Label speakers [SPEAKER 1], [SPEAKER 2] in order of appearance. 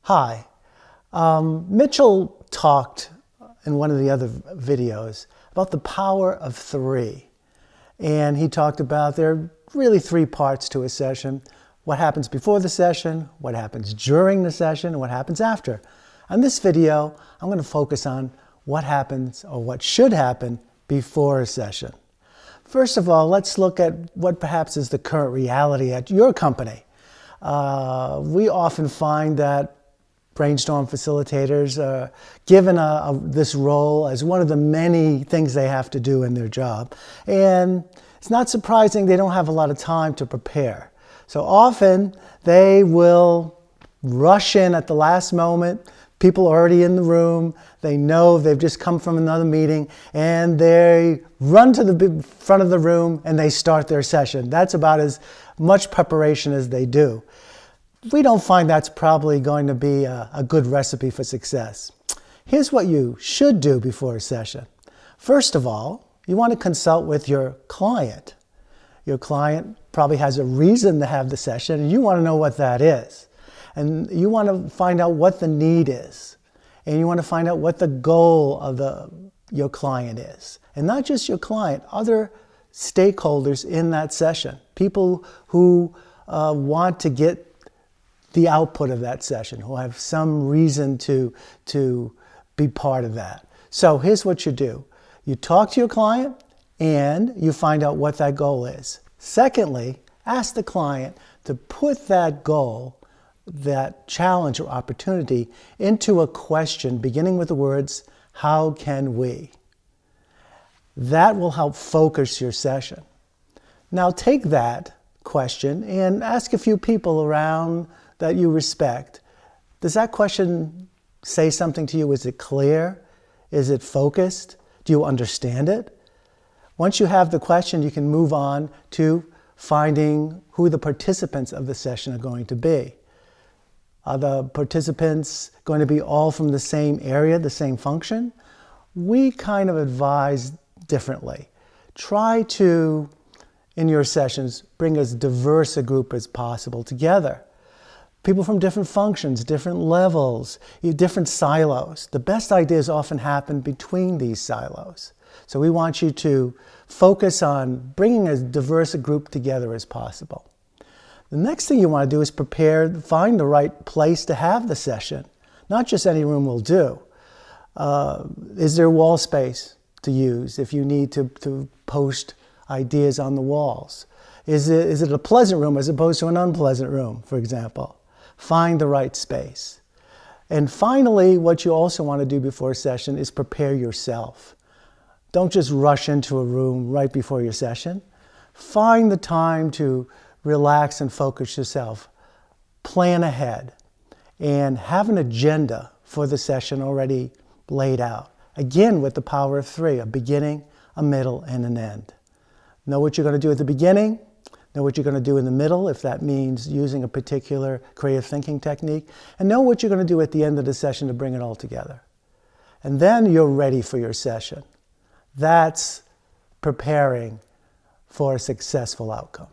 [SPEAKER 1] Hi. Mitchell talked in one of the other videos about the power of three. And he talked about there are really three parts to a session. What happens before the session, what happens during the session, and what happens after. On this video, I'm going to focus on what happens or what should happen before a session. First of all, let's look at what perhaps is the current reality at your company. We often find that brainstorm facilitators are given this role as one of the many things they have to do in their job. And it's not surprising they don't have a lot of time to prepare. So often they will rush in at the last moment. People are already in the room. They know they've just come from another meeting, and they run to the front of the room and they start their session. That's about as much preparation as they do. We don't find that's probably going to be a good recipe for success. Here's what you should do before a session. First of all, you want to consult with your client. Your client probably has a reason to have the session, and you want to know what that is. And you want to find out what the need is. And you want to find out what the goal of your client is. And not just your client, other stakeholders in that session. People who want to get the output of that session, who have some reason to be part of that. So here's what you do. You talk to your client and you find out what that goal is. Secondly, ask the client to put that goal, that challenge or opportunity, into a question beginning with the words, "How can we?" That will help focus your session. Now take that question and ask a few people around that you respect. Does that question say something to you? Is it clear? Is it focused? Do you understand it? Once you have the question, you can move on to finding who the participants of the session are going to be. Are the participants going to be all from the same area, the same function? We kind of advise differently. Try to, in your sessions, bring as diverse a group as possible together. People from different functions, different levels, different silos. The best ideas often happen between these silos. So we want you to focus on bringing as diverse a group together as possible. The next thing you want to do is find the right place to have the session. Not just any room will do. Is there wall space to use if you need to post ideas on the walls? Is it a pleasant room as opposed to an unpleasant room, for example? Find the right space. And finally, what you also want to do before a session is prepare yourself. Don't just rush into a room right before your session. Find the time to relax and focus yourself. Plan ahead and have an agenda for the session already laid out. Again, with the power of three, a beginning, a middle, and an end. Know what you're going to do at the beginning. Know what you're going to do in the middle, if that means using a particular creative thinking technique. And know what you're going to do at the end of the session to bring it all together. And then you're ready for your session. That's preparing for a successful outcome.